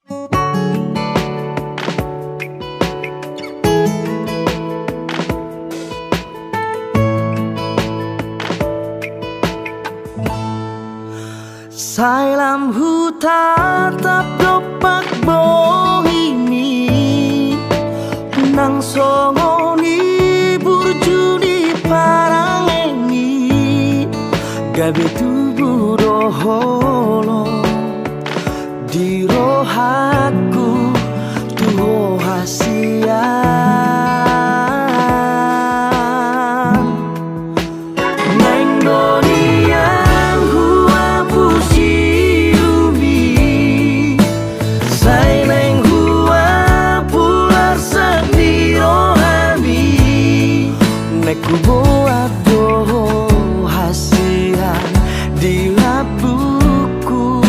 Sai lam hutan tap dopak bohimi nang songoni burjuni parangengi gabe tubuh doholo di rohaku tuho hasian neng dunia hua pusiumi sai neng hua pular sendiro hami neku buat doho hasian di labuku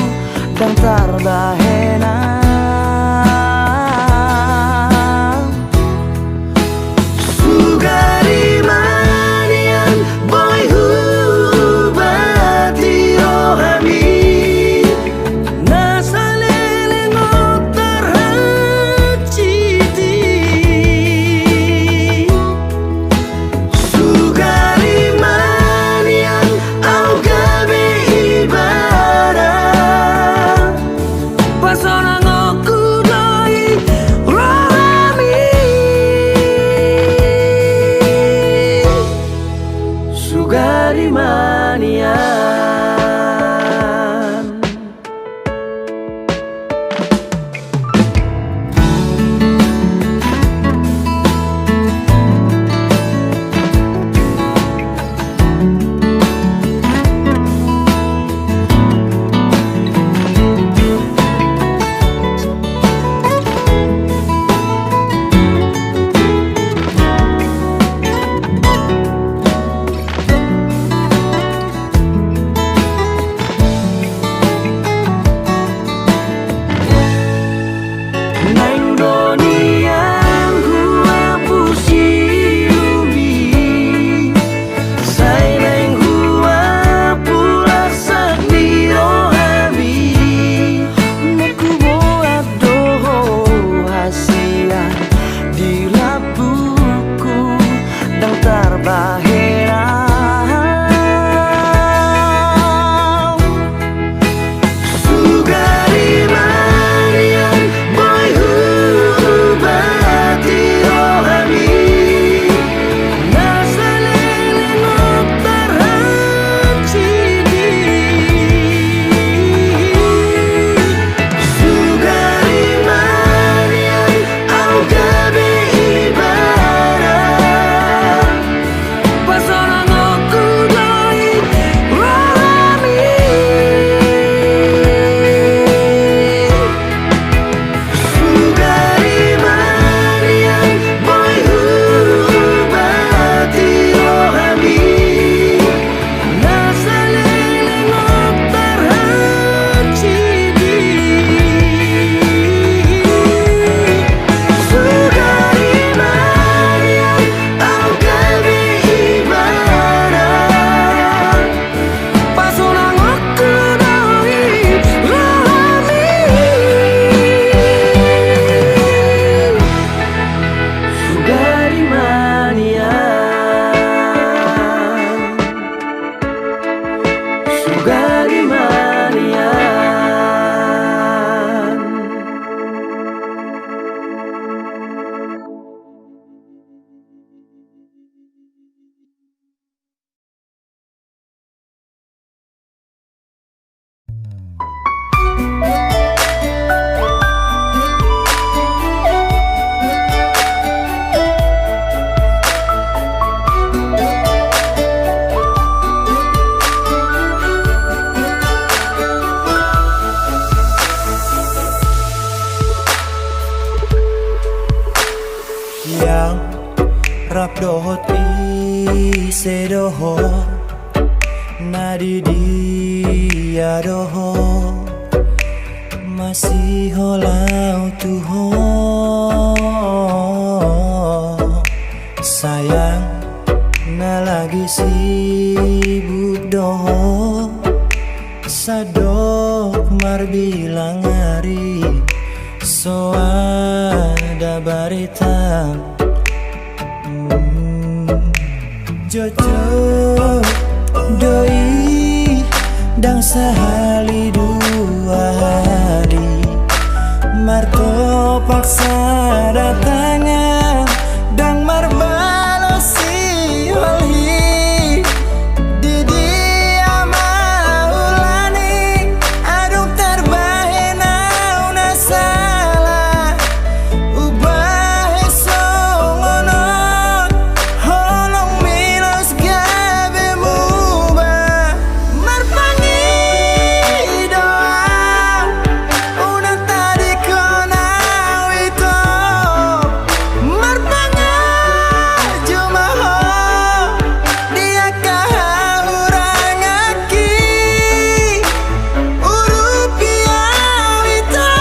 dan tarbahena sugari manian boy hubati rohami nasalele ngotar haciti sugari manian au gabe ibadah pasona ngoku doi rohami sugari manian neng dunia hua pusiumi sai neng hua pular sendiro hami neku buat doho hasian di labuku dan tarbahera sugari manian boy hubati rohami nasalele ngotar hacidi sugari manian au gabe ibadah pasona ngoku doi rohami sugari manian boy hubati rohami nasalele ngotar hacidi sugari manian au gabe ibadah pasona ngoku doi rohami sugari manian sugari manian yang rap dohot i sedoho nadi dia doho masih holau tuho sayang na lagi sibuk doho sadok mar bilang hari so ada barita Jojo doi dang sehali dua hari Marto paksa datangnya dang marbalosi walhi di dia maulani aduk terbahena una salah ubah songono holong milos gabe muba marpangi doa una tadi kona wito marpanga jumaho dia kahurang aki urupi awito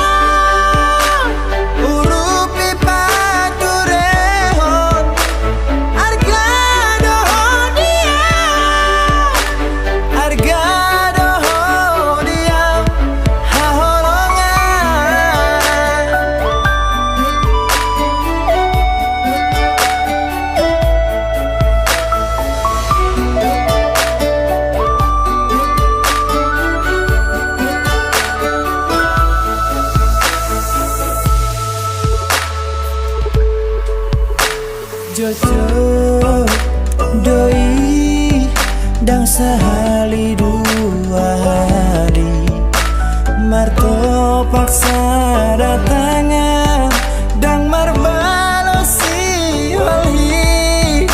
urupi paturehon harga doho dia Jojo doi dang sehali dua hari Marto paksa datangnya dang marbalosi walhi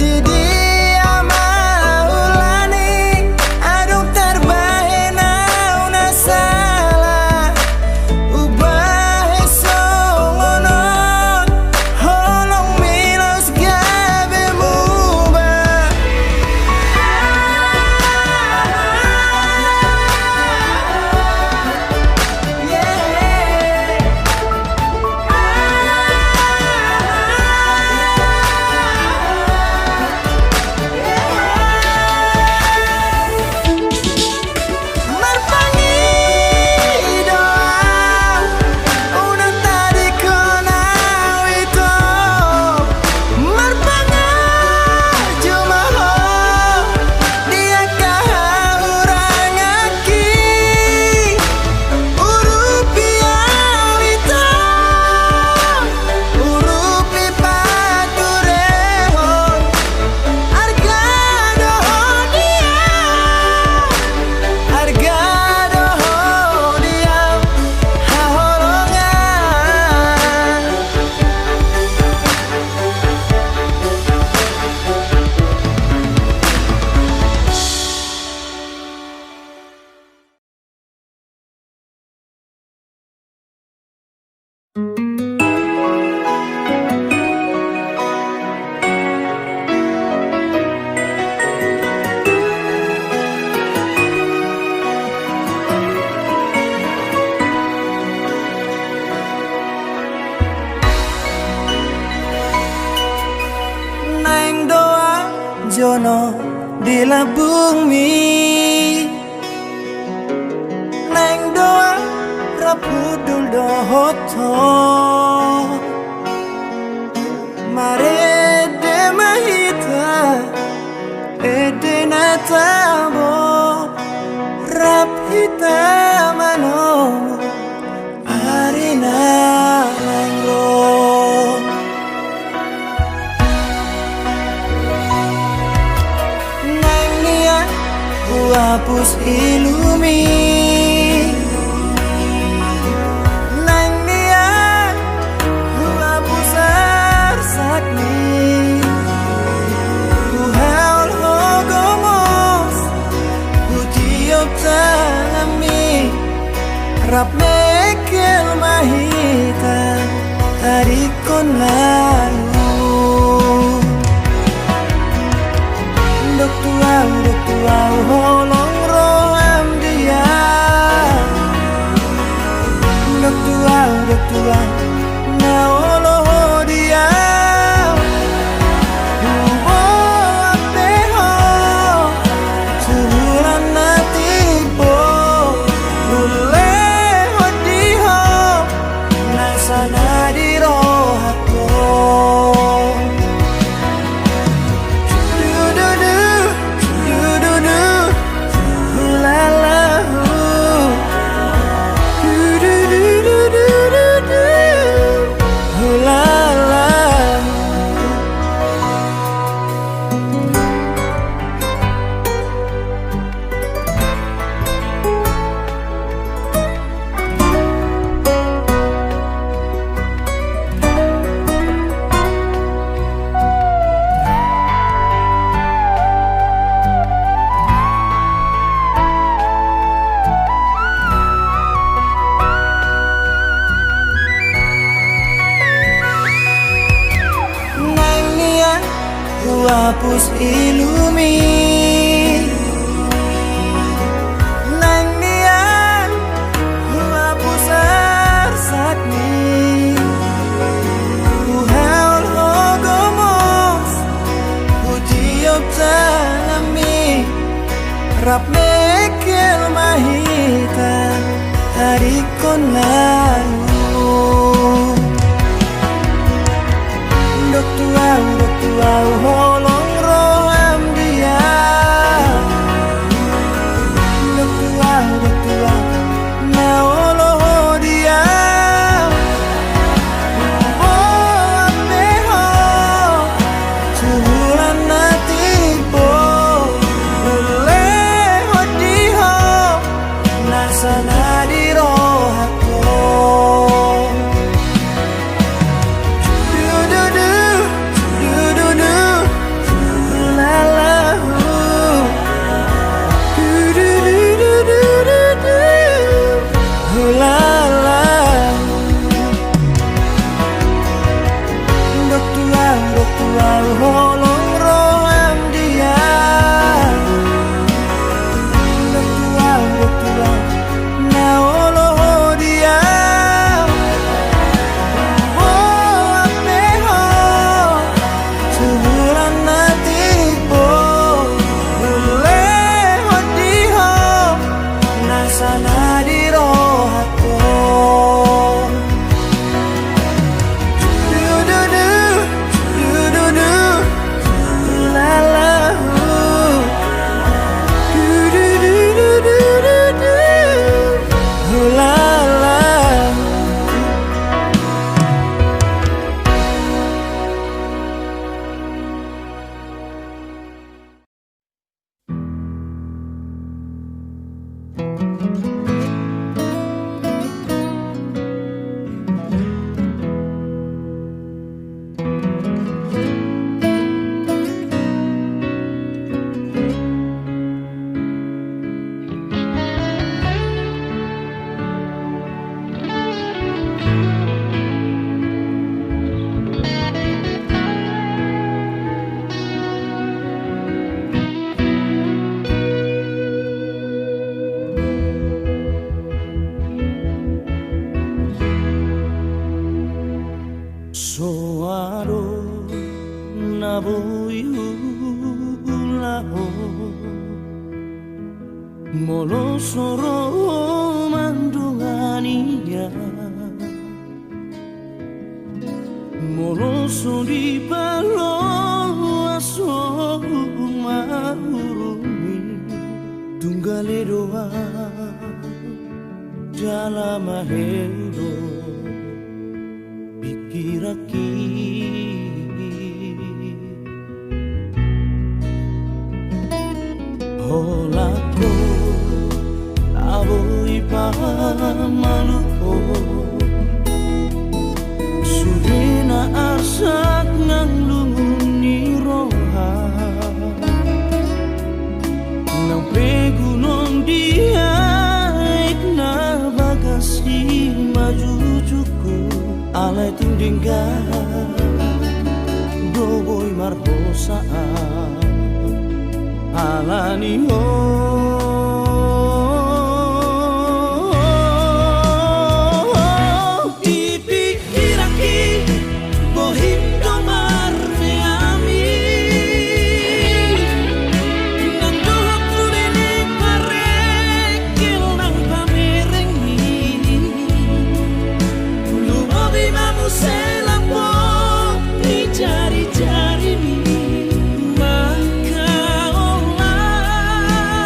di dia maulani aduk terbahena una salah ubah songono holong milos gabe muba marpangi doa una tadi kona wito marpanga jumaho dia kahurang aki urupi awito urupi paturehon harga doho dia haholongan Neng doa jono di labung mi Neng doa rapudul dohoto mare de mahita ede natabo rap hita mano arina mangro Neng nia ku hapus ilumi Neng nia ku hapus arsakni ku haul hogomos ku tiup tanami rap mekel mahita tarik konalu Dok tuau holong roham dia Dok tuau na oloh dia Umbo apeho surulan natibo Ule hodiho bumi. Nang nian lapu sarsakni uhaul hogomos utiop tanami rap mekel mahitan harikon lalu. Dok tuau holong roham dia. Dok tuau na oloh dia. Oh apeho suhulan natipo leho diho nasana di rohako. Holong roham dia. Dok tuau na oloh dia. Oh apeho suhulan natipo leho diho nasana di rohako. Soaro nabuyu laho molo soro mandungania molo sodi palo aso mahurumi tunggale doa dalam helo pikiraki holako aboy pamaluko sudena arsak nang lunguni roha nang pegunong dia ikna bagasi majujuku alay tundingga doboy marhosaan alani ho dipikiraki bohim domar meami nang dohak kulene parekil nang pamerengi lumobi mamu selapo ni jari-jari mi maka olah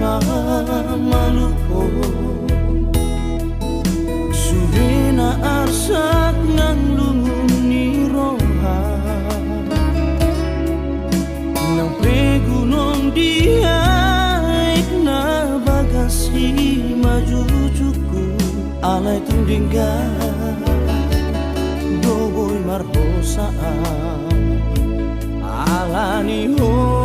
pamaluho surena arsak ngandunguni roha nang pegunong diaik na bagasi majujuku alay tundingga doboy marhosaan alani ho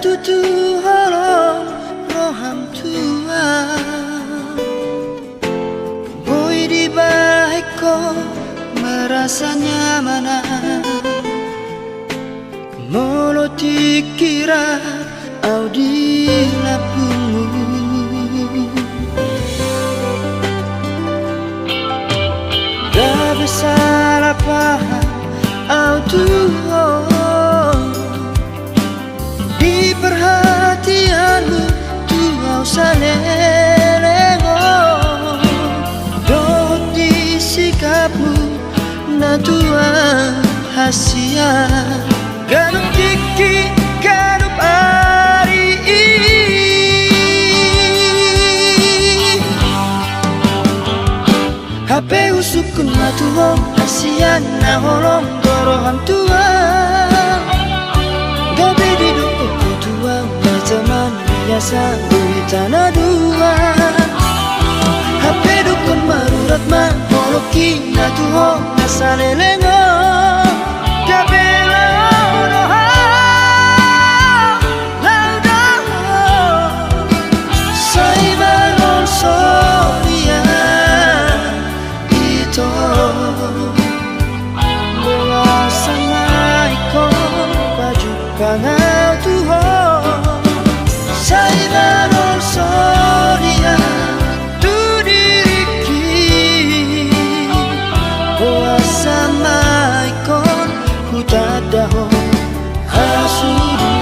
tutu holong roham tua boy di baikko merasa nyaman molo dikira au di lapungmu gak bersalah paham au Tuhan di perhatianmu Tuhan salelego doh di sikapmu na Tuhan hasia ganup diki ganup ari HP usukun na Tuhan hasia na holong dorohan Tuhan gabe di duku Tuhan teman biasa bui tanah dua HP dukun marurat ma holoki na Tuhan nasalelengo gabe Kangau Tuhan Sai baron soria tu diriki Boa sama ikon ku tadaho hasudungan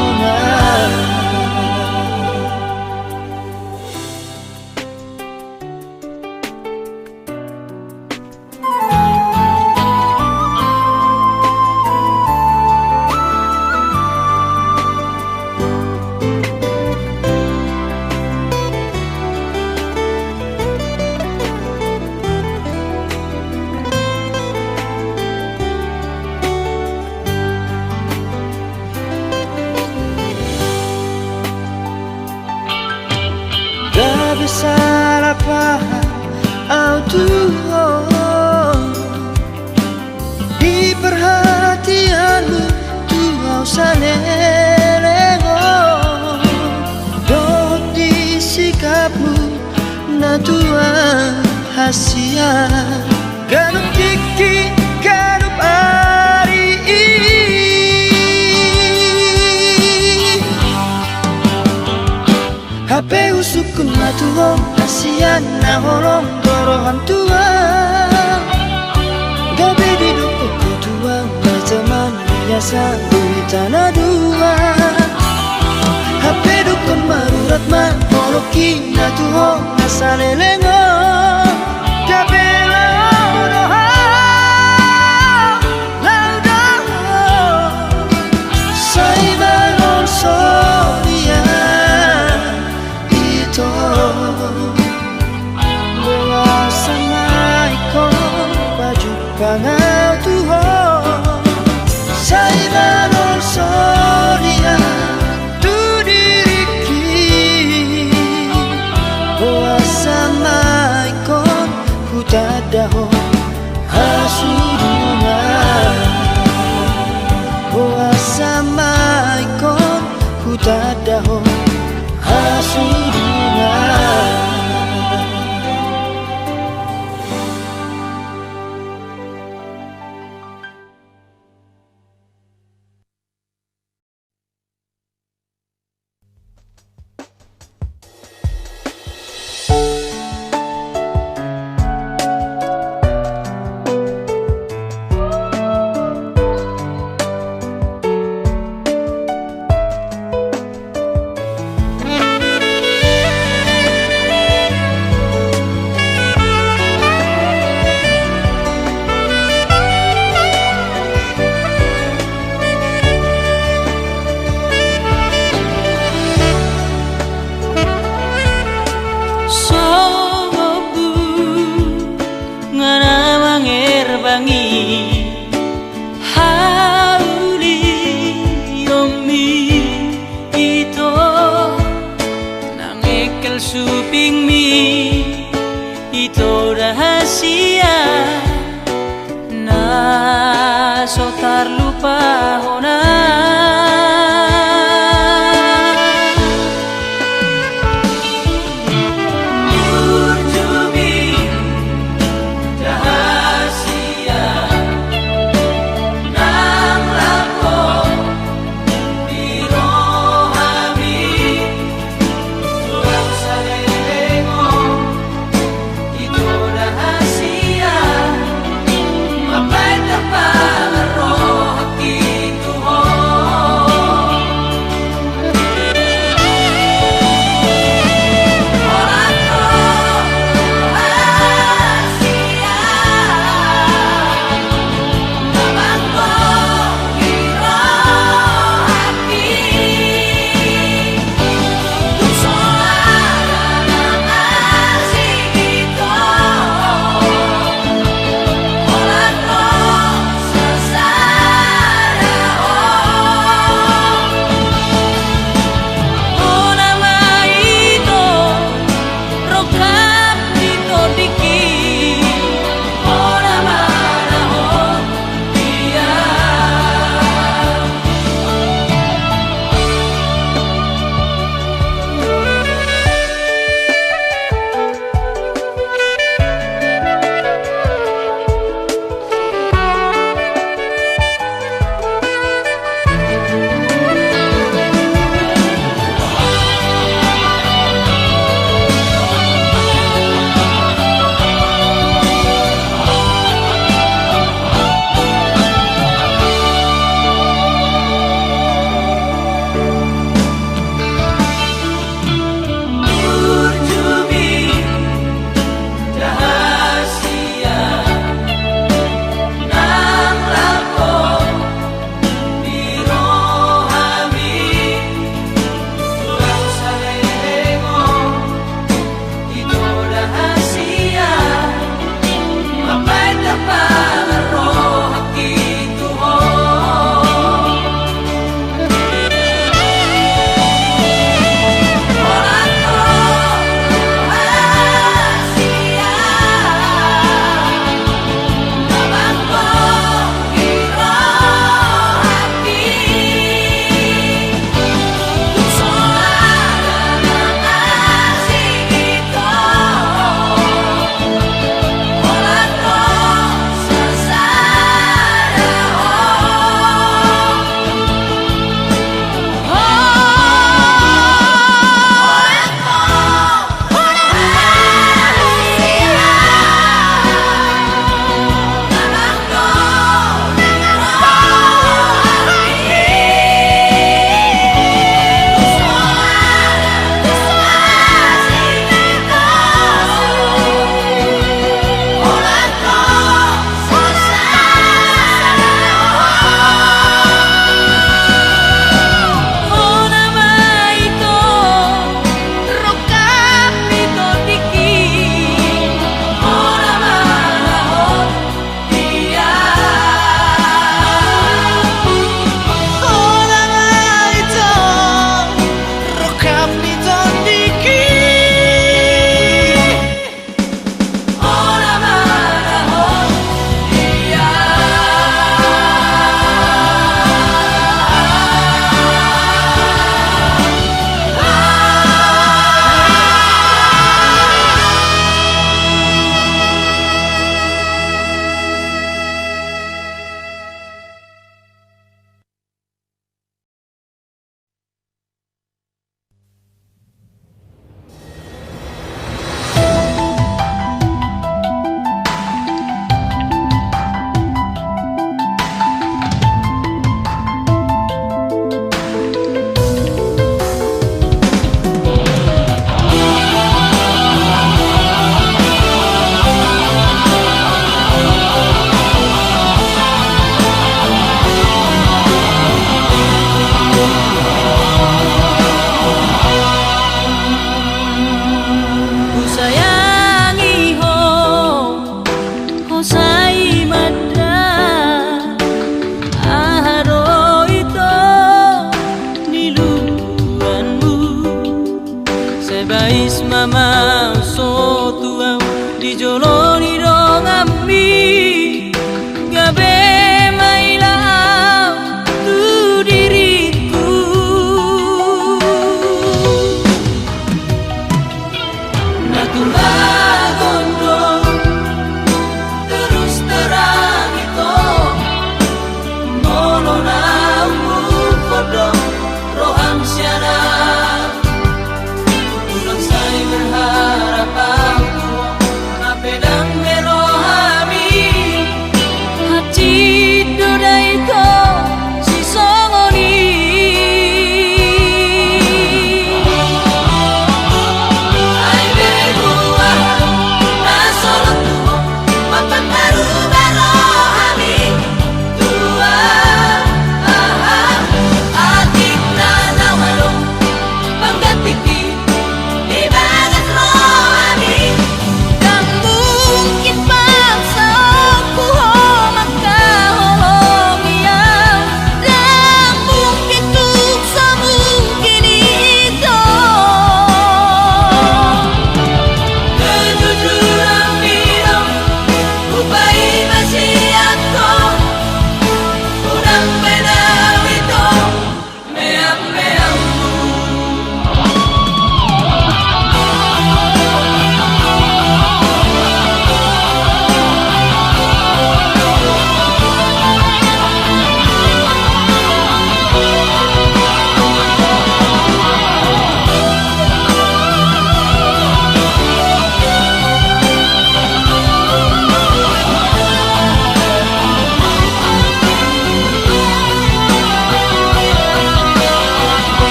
salah paham au Tuhan di perhatianmu Tuhan salelego doh di sikapmu na Tuhan hasia ganup diki ganup ari HP usukun na Tuhan hasia na holong dorohan Tuhan gabe di duku Tuhan teman biasa bui tanah dua HP dukun marurat ma holoki na Tuhan nasalelengo gabe sai balon soria Boa sama ikon baju kangau Tuhan Sai balon soria tu diriki Boa sama ikon ku tadaho hasudungan Boa sama ikon ku tadaho hasudungan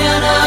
Tiada